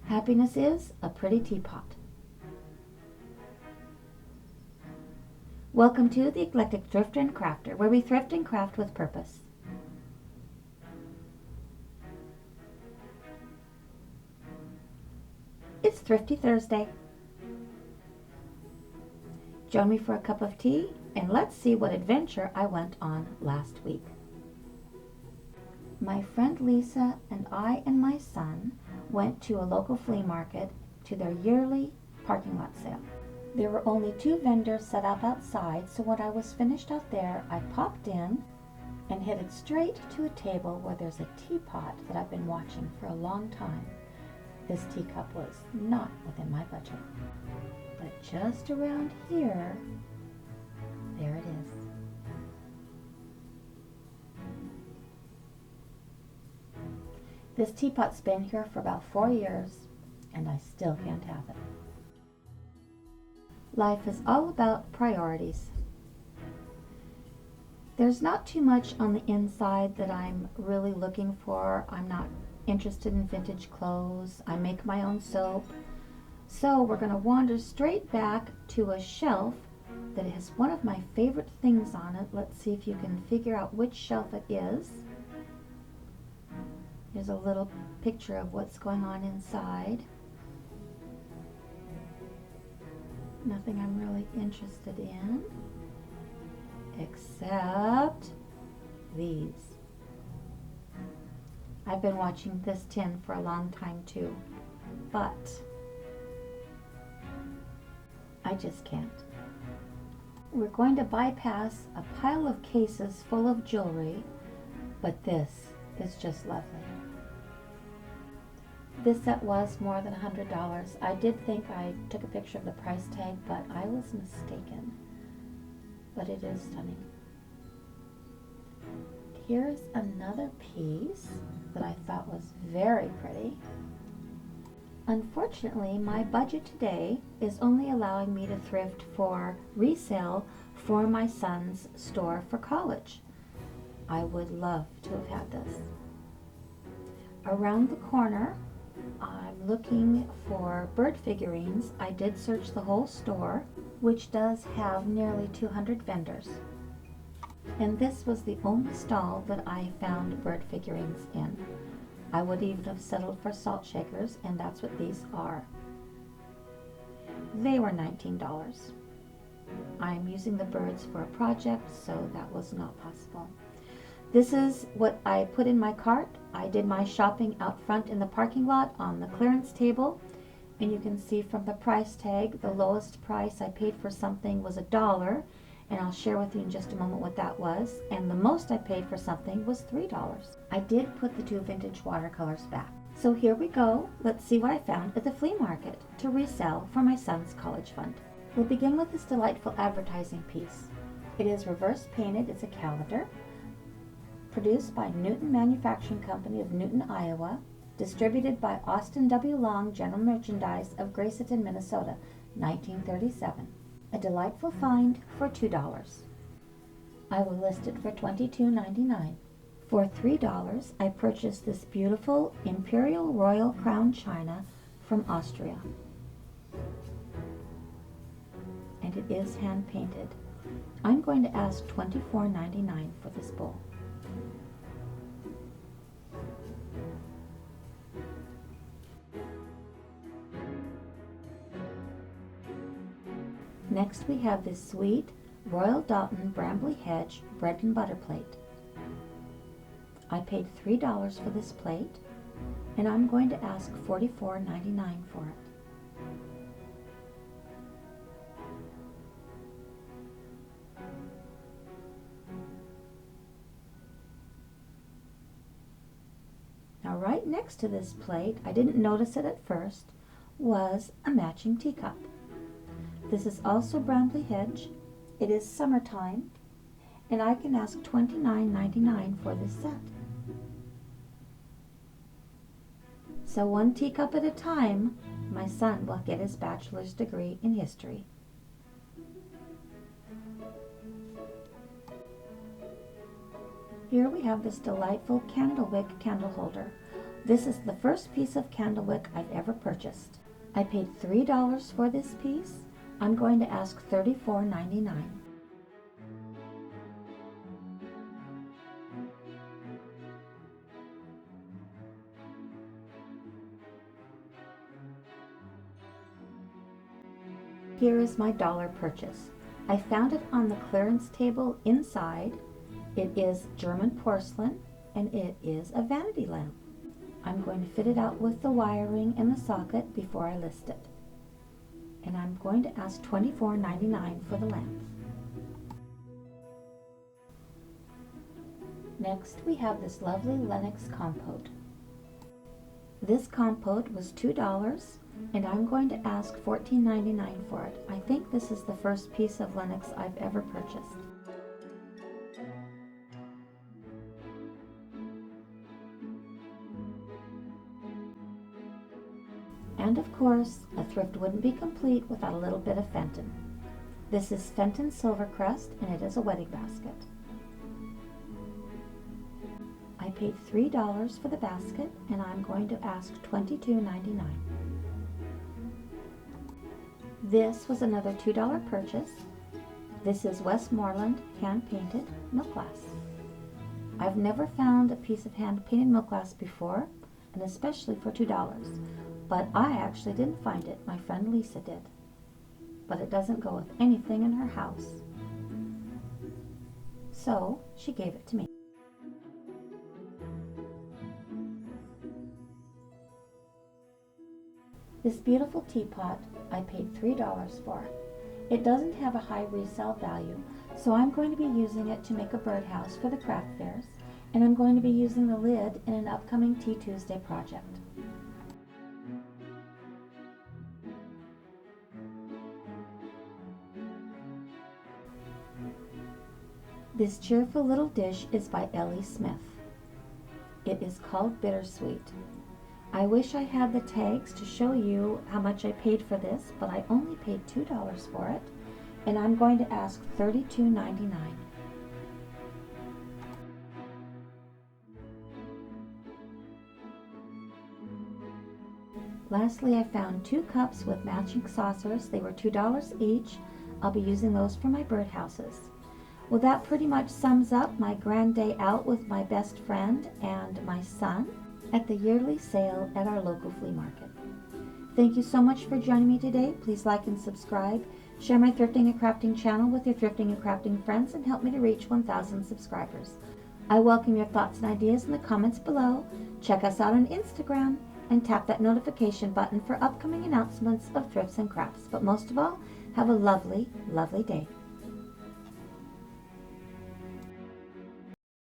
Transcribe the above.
Happiness is a pretty teapot. Welcome to the Eclectic Thrifter and Crafter, where we thrift and craft with purpose. It's Thrifty Thursday. Join me for a cup of tea and let's see what adventure I went on last week. My friend Lisa and I and my son went to a local flea market to their yearly parking lot sale. There were only 2 vendors set up outside, so when I was finished out there, I popped in and headed straight to a table where there's a teapot that I've been watching for a long time. This teacup was not within my budget, but just around here, there it is. This teapot's been here for about 4 years, and I still can't have it. Life is all about priorities. There's not too much on the inside that I'm really looking for. I'm not interested in vintage clothes. I make my own soap. So we're going to wander straight back to a shelf that has one of my favorite things on it. Let's see if you can figure out which shelf it is. Here's a little picture of what's going on inside. Nothing I'm really interested in, except these. I've been watching this tin for a long time too, but I just can't. We're going to bypass a pile of cases full of jewelry, but this is just lovely. This set was more than $100. I did think I took a picture of the price tag, but I was mistaken. But it is stunning. Here's another piece that I thought was very pretty. Unfortunately, my budget today is only allowing me to thrift for resale for my son's store for college. I would love to have had this. Around the corner, I'm looking for bird figurines. I did search the whole store, which does have nearly 200 vendors. And this was the only stall that I found bird figurines in. I would even have settled for salt shakers, and that's what these are. They were $19. I'm using the birds for a project, so that was not possible. This is what I put in my cart. I did my shopping out front in the parking lot on the clearance table, and you can see from the price tag, the lowest price I paid for something was $1, and I'll share with you in just a moment what that was, and the most I paid for something was $3. I did put the 2 vintage watercolors back. So here we go. Let's see what I found at the flea market to resell for my son's college fund. We'll begin with this delightful advertising piece. It is reverse painted. It's a calendar. Produced by Newton Manufacturing Company of Newton, Iowa. Distributed by Austin W. Long General Merchandise of Gracieton, Minnesota, 1937. A delightful find for $2. I will list it for $22.99. For $3, I purchased this beautiful Imperial Royal Crown China from Austria. And it is hand painted. I'm going to ask $24.99 for this bowl. Next we have this sweet Royal Doulton Brambley Hedge bread and butter plate. I paid $3 for this plate, and I'm going to ask $44.99 for it. Now right next to this plate, I didn't notice it at first, was a matching teacup. This is also Brambley Hedge. It is summertime, and I can ask $29.99 for this set. So one teacup at a time, my son will get his bachelor's degree in history. Here we have this delightful candlewick candle holder. This is the first piece of candle wick I've ever purchased. I paid $3 for this piece. I'm going to ask $34.99. Here is my dollar purchase. I found it on the clearance table inside. It is German porcelain and it is a vanity lamp. I'm going to fit it out with the wiring and the socket before I list it. And I'm going to ask $24.99 for the lamp. Next we have this lovely Lenox compote. This compote was $2 and I'm going to ask $14.99 for it. I think this is the first piece of Lenox I've ever purchased. And of course, a thrift wouldn't be complete without a little bit of Fenton. This is Fenton Silvercrest and it is a wedding basket. I paid $3 for the basket and I'm going to ask $22.99. This was another $2 purchase. This is Westmoreland hand-painted milk glass. I've never found a piece of hand-painted milk glass before, and especially for $2. But I actually didn't find it. My friend Lisa did. But it doesn't go with anything in her house. So she gave it to me. This beautiful teapot I paid $3 for. It doesn't have a high resale value, so I'm going to be using it to make a birdhouse for the craft fairs, and I'm going to be using the lid in an upcoming Tea Tuesday project. This cheerful little dish is by Ellie Smith. It is called Bittersweet. I wish I had the tags to show you how much I paid for this, but I only paid $2 for it, and I'm going to ask $32.99. Lastly, I found 2 cups with matching saucers. They were $2 each. I'll be using those for my birdhouses. Well, that pretty much sums up my grand day out with my best friend and my son at the yearly sale at our local flea market. Thank you so much for joining me today. Please like and subscribe. Share my Thrifting and Crafting channel with your thrifting and crafting friends and help me to reach 1,000 subscribers. I welcome your thoughts and ideas in the comments below. Check us out on Instagram and tap that notification button for upcoming announcements of thrifts and crafts. But most of all, have a lovely, lovely day.